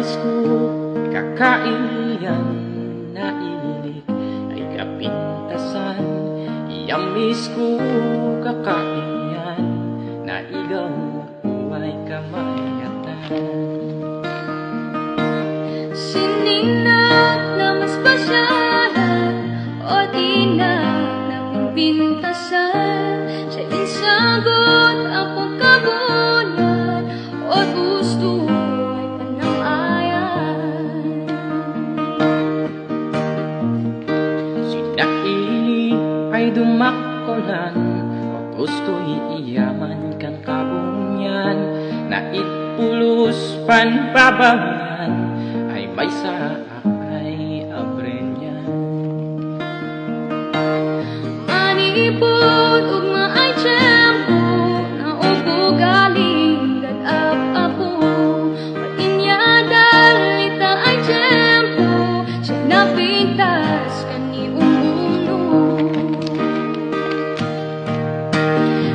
nais ko kakain na ilik ay kapintasan. Yamis ko kakain na igaw ay kamayatan. Sininap na mas pasyalan o dinap na pimpintasan. Siya insagot ang pagkabunan o gusto ay panangayan. Sinaili ay dumakulan o gusto'y iyaman kang kabunyan. Naitulus panbabawian ay may sa ay abrenyan. Manipod ug maay tiyempo na ubo galing gad-ap-apo. Pag-inyadal ita ay tiyempo siya napintas kaniung ulo.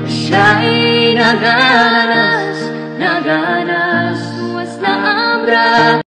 Siya'y naganas, naganas, Was na ambra